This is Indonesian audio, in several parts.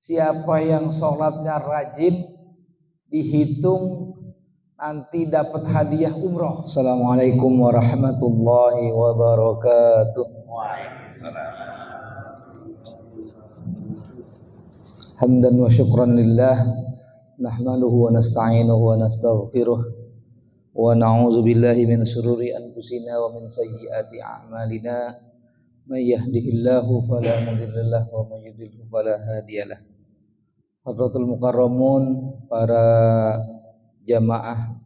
Siapa yang sholatnya rajin dihitung nanti dapat hadiah umroh. Assalamualaikum warahmatullahi wabarakatuh. Hamdan wa syukran lillah, nahmaduhu wa nasta'inuhu wa nastaghfiruh, wa na'udzu billahi min syururi anfusina wa min sayyiati a'malina. May yahdihillahu fala mudhillalah wa may yudhlil fala hadiyalah. Hadratul mukarramun, para jamaah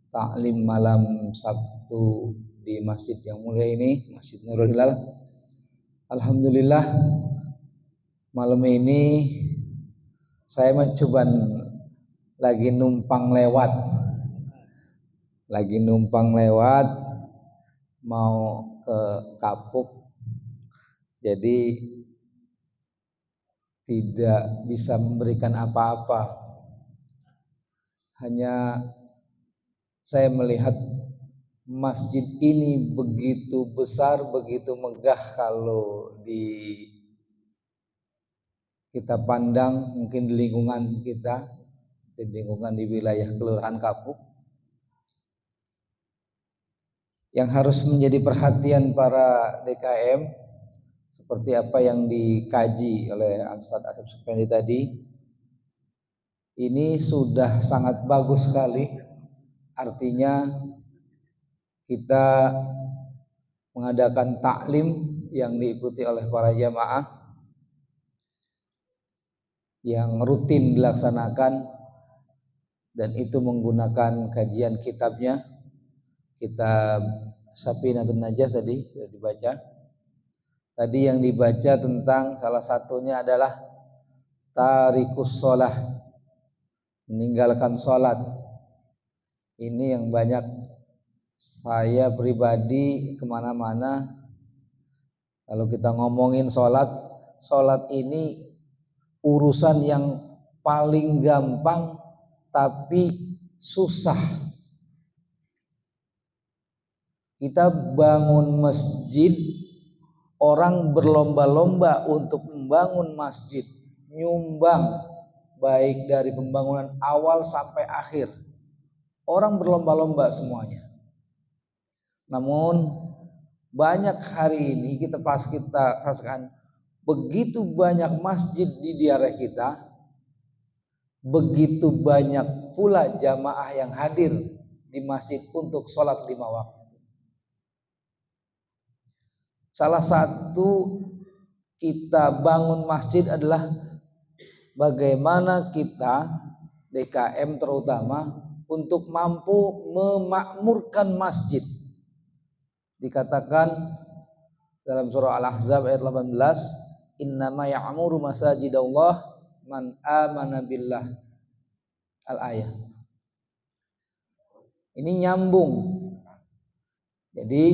taklim malam Sabtu di masjid yang mulia ini, Masjid Nurul Hilal. Alhamdulillah, malam ini saya mencoba lagi numpang lewat mau ke Kapuk, jadi tidak bisa memberikan apa-apa. Hanya saya melihat masjid ini begitu besar, begitu megah kalau kita pandang, mungkin di lingkungan kita, di wilayah Kelurahan Kapuk. Yang harus menjadi perhatian para DKM, seperti apa yang dikaji oleh Ustadz Asep Supendi tadi, ini sudah sangat bagus sekali. Artinya kita mengadakan taklim yang diikuti oleh para jamaah yang rutin dilaksanakan, dan itu menggunakan kajian kitabnya, kitab Safinatun Najah tadi sudah dibaca. Tadi yang dibaca tentang salah satunya adalah tarikus sholah, meninggalkan sholat. Ini yang banyak saya pribadi kemana-mana, kalau kita ngomongin sholat ini urusan yang paling gampang tapi susah. Kita bangun masjid, orang berlomba-lomba untuk membangun masjid, nyumbang baik dari pembangunan awal sampai akhir. Orang berlomba-lomba semuanya. Namun banyak hari ini kita rasakan begitu banyak masjid di daerah kita, begitu banyak pula jamaah yang hadir di masjid untuk sholat 5 waktu. Salah satu kita bangun masjid adalah bagaimana kita DKM terutama untuk mampu memakmurkan masjid. Dikatakan dalam surah Al-Ahzab ayat 18, innama ya'muru masajidallah man amana billah, al-ayah. Ini nyambung. Jadi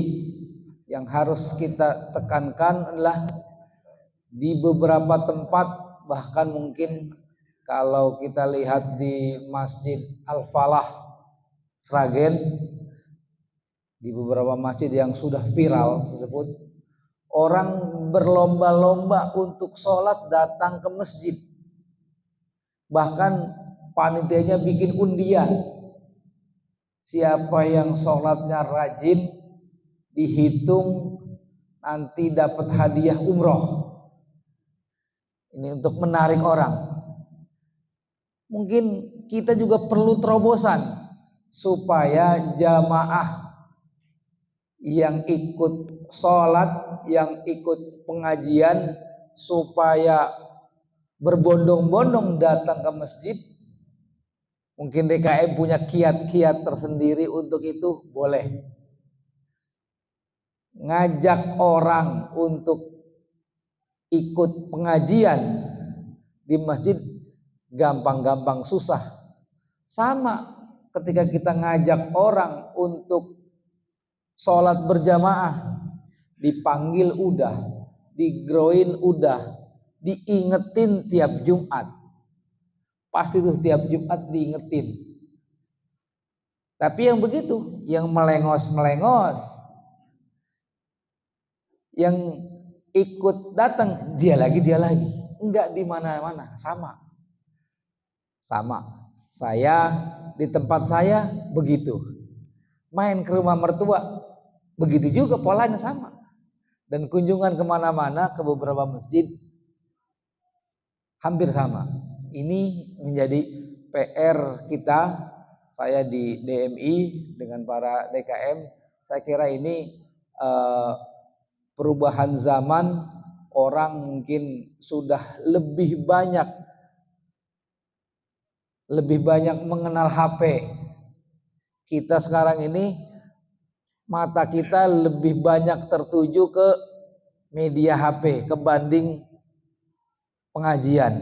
yang harus kita tekankan adalah di beberapa tempat, bahkan mungkin kalau kita lihat di Masjid Al-Falah Sragen, di beberapa masjid yang sudah viral tersebut, orang berlomba-lomba untuk sholat datang ke masjid. Bahkan panitianya bikin undian, siapa yang sholatnya rajin dihitung nanti dapat hadiah umroh. Ini untuk menarik orang. Mungkin kita juga perlu terobosan supaya jamaah yang ikut sholat, yang ikut pengajian, supaya berbondong-bondong datang ke masjid. Mungkin DKM punya kiat-kiat tersendiri untuk itu, boleh ngajak orang untuk ikut pengajian di masjid, gampang-gampang susah. Sama ketika kita ngajak orang untuk sholat berjamaah, dipanggil udah, digroin udah, diingetin tiap Jumat. Pasti tuh tiap Jumat diingetin. Tapi yang begitu, yang melengos-melengos, yang ikut datang dia lagi, enggak di mana-mana, sama. Saya di tempat saya begitu. Main ke rumah mertua begitu juga, polanya sama. Dan kunjungan kemana-mana ke beberapa masjid hampir sama. Ini menjadi PR kita. Saya di DMI dengan para DKM, saya kira ini perubahan zaman. Orang mungkin sudah lebih banyak mengenal HP. Kita sekarang ini mata kita lebih banyak tertuju ke media HP kebanding pengajian.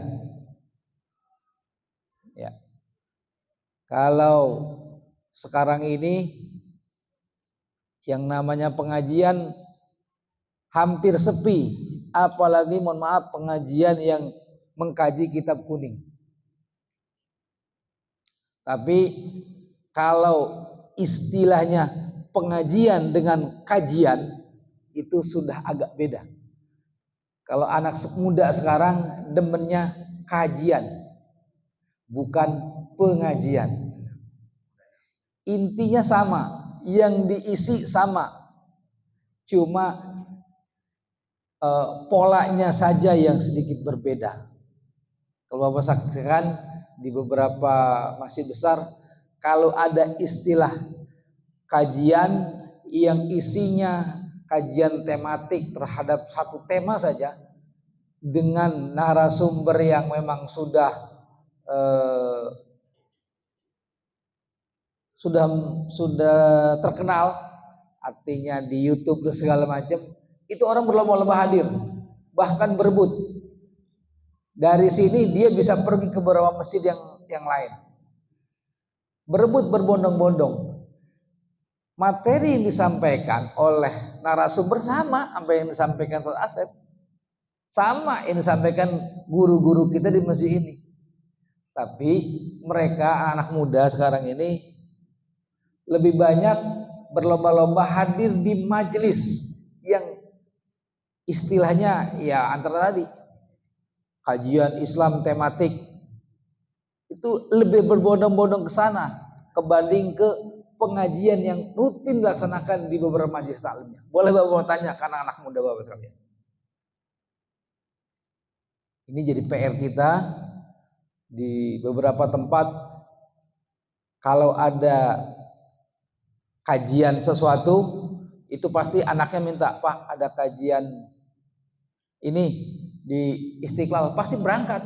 Ya. Kalau sekarang ini yang namanya pengajian hampir sepi, apalagi mohon maaf pengajian yang mengkaji kitab kuning. Tapi kalau istilahnya pengajian dengan kajian itu sudah agak beda. Kalau anak muda sekarang demennya kajian, bukan pengajian. Intinya sama, yang diisi sama, cuma polanya saja yang sedikit berbeda. Kalau Bapak saksikan di beberapa masjid besar, kalau ada istilah kajian yang isinya kajian tematik terhadap satu tema saja dengan narasumber yang memang sudah terkenal, artinya di YouTube dan segala macam, itu orang berlomba-lomba hadir, bahkan berebut. Dari sini dia bisa pergi ke beberapa masjid yang lain, berebut berbondong-bondong. Materi yang disampaikan oleh narasumber sama yang disampaikan Pak Asep, sama yang disampaikan guru-guru kita di masjid ini. Tapi mereka anak muda sekarang ini lebih banyak berlomba-lomba hadir di majelis yang istilahnya ya antara tadi kajian Islam tematik, itu lebih berbondong-bondong ke sana kebanding ke pengajian yang rutin dilaksanakan di beberapa majelis taklimnya. Boleh Bapak tanya karena anak muda Bapak sekalian. Ini jadi PR kita di beberapa tempat. Kalau ada kajian sesuatu, itu pasti anaknya minta, Pak ada kajian ini di Istiqlal, pasti berangkat.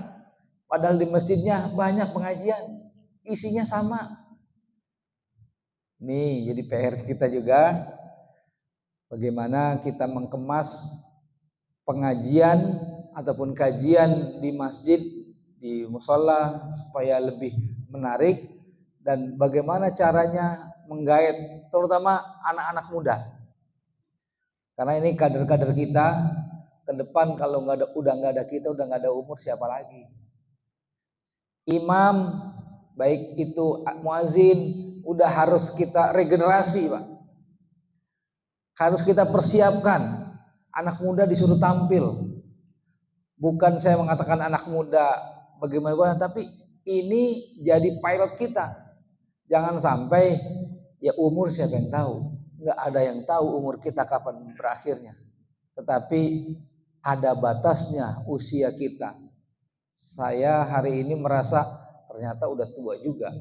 Padahal di masjidnya banyak pengajian, isinya sama. Nih jadi PR kita juga, bagaimana kita mengemas pengajian ataupun kajian di masjid, di mushola supaya lebih menarik, dan bagaimana caranya menggait terutama anak-anak muda. Karena ini kader-kader kita ke depan, kalau udah nggak ada kita, udah nggak ada umur, siapa lagi? Imam baik itu muazin udah harus kita regenerasi, Pak. Harus kita persiapkan. Anak muda disuruh tampil. Bukan saya mengatakan anak muda bagaimana, tapi ini jadi pilot kita. Jangan sampai ya umur siapa yang tahu? Nggak ada yang tahu umur kita kapan berakhirnya. Tetapi ada batasnya usia kita. Saya hari ini merasa ternyata udah tua juga.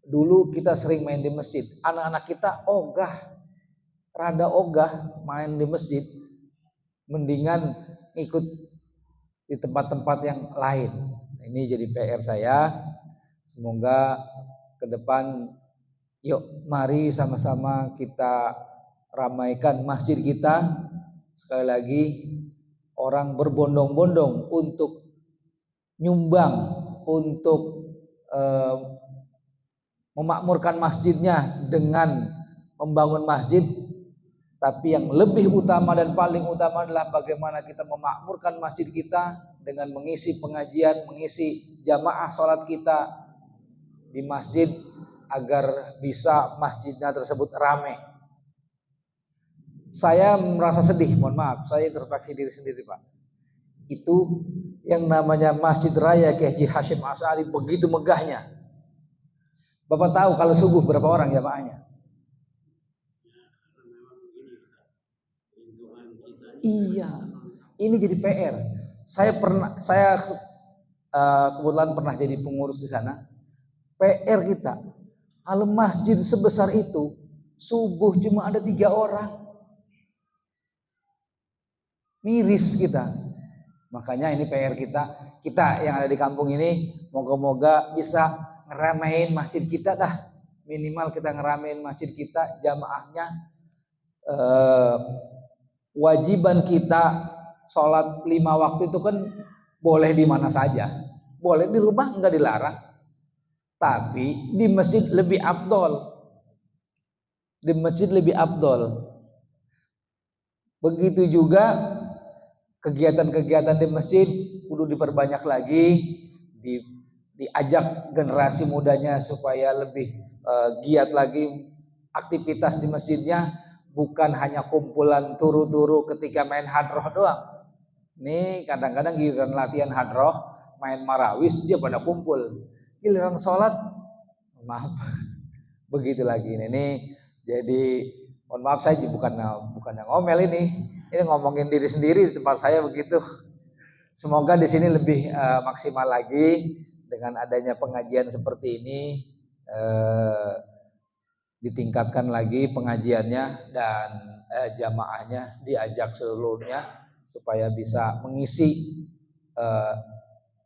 Dulu kita sering main di masjid, anak-anak kita rada ogah main di masjid, mendingan ikut di tempat-tempat yang lain. Ini jadi PR saya. Semoga ke depan, yuk mari sama-sama kita ramaikan masjid kita. Sekali lagi, orang berbondong-bondong untuk nyumbang, untuk memakmurkan masjidnya dengan membangun masjid. Tapi yang lebih utama dan paling utama adalah bagaimana kita memakmurkan masjid kita dengan mengisi pengajian, mengisi jamaah sholat kita di masjid agar bisa masjidnya tersebut ramai. Saya merasa sedih, mohon maaf, saya introspeksi diri sendiri, Pak. itu yang namanya Masjid Raya Kiai Haji Hashim Asy'ari begitu megahnya. Bapak tahu kalau subuh berapa orang jamaahnya? Iya, ini jadi PR. Saya kebetulan pernah jadi pengurus di sana. PR kita, kalau masjid sebesar itu, subuh cuma ada 3 orang. Miris kita. Makanya ini PR kita yang ada di kampung ini, moga-moga bisa ngeramein masjid kita dah. Minimal kita ngeramein masjid kita, jamaahnya. Wajiban kita sholat 5 waktu itu kan boleh di mana saja, boleh di rumah enggak dilarang, tapi di masjid lebih afdol. Di masjid lebih afdol. Begitu juga kegiatan-kegiatan di masjid kudu diperbanyak lagi, diajak generasi mudanya supaya lebih giat lagi aktivitas di masjidnya. Bukan hanya kumpulan turu-turu ketika main hadroh doang. Nih kadang-kadang giliran latihan hadroh, main marawis dia pada kumpul. Giliran sholat, maaf, begitu lagi ini. Jadi mohon maaf saya bukan yang ngomel ini ngomongin diri sendiri di tempat saya begitu. Semoga di sini lebih maksimal lagi dengan adanya pengajian seperti ini. Ditingkatkan lagi pengajiannya dan jamaahnya diajak seluruhnya supaya bisa mengisi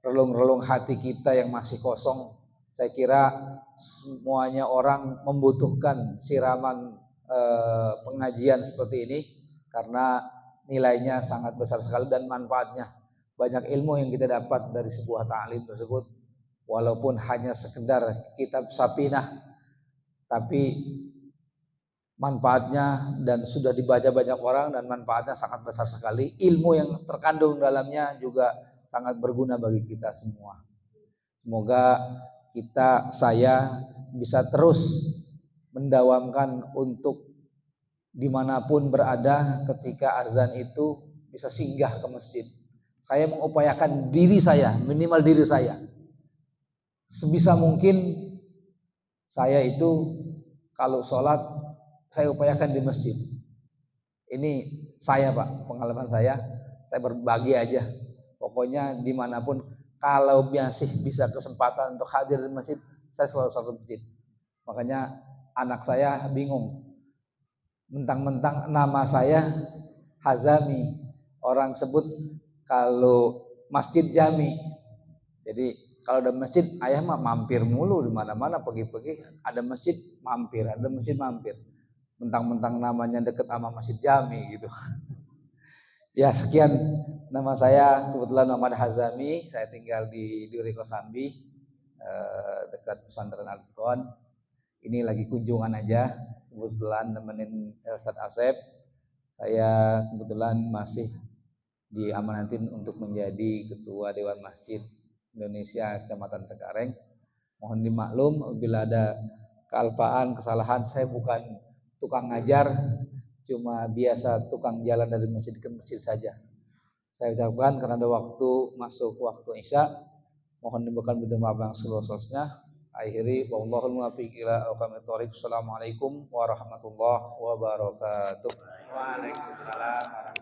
relung-relung hati kita yang masih kosong. Saya kira semuanya orang membutuhkan siraman pengajian seperti ini karena nilainya sangat besar sekali dan manfaatnya. Banyak ilmu yang kita dapat dari sebuah ta'lim tersebut, walaupun hanya sekedar kitab Sapinah, tapi manfaatnya dan sudah dibaca banyak orang dan manfaatnya sangat besar sekali. Ilmu yang terkandung dalamnya juga sangat berguna bagi kita semua. Semoga saya bisa terus mendawamkan untuk dimanapun berada ketika azan itu bisa singgah ke masjid. Saya mengupayakan diri saya, minimal diri saya, sebisa mungkin saya itu kalau sholat saya upayakan di masjid. Ini saya Pak, pengalaman saya berbagi aja. Pokoknya dimanapun kalau masih bisa kesempatan untuk hadir di masjid, saya selalu sholat di masjid. Makanya anak saya bingung, mentang-mentang nama saya Hazami, orang sebut kalau masjid Jami. Jadi kalau ada masjid, ayah mah mampir mulu di mana-mana, pergi-pergi ada masjid mampir, Mentang-mentang namanya deket sama Masjid Jami gitu. Ya sekian, nama saya kebetulan Muhammad Hazami, saya tinggal di Duri Kosambi, dekat pesantren Al-Quran. Ini lagi kunjungan aja, kebetulan nemenin Ustadz Asep. Saya kebetulan masih diamanatin untuk menjadi Ketua Dewan Masjid Indonesia Kecamatan Cengkareng. Mohon dimaklum apabila ada kealpaan, kesalahan. Saya bukan tukang ngajar, cuma biasa tukang jalan dari masjid ke masjid saja. Saya ucapkan karena ada waktu masuk waktu Isya, mohon diberikan maaf yang seluas-luasnya. Akhiri wallahul muwaffiq ila aqwamit thoriq. Assalamualaikum warahmatullahi wabarakatuh. Waalaikumsalam.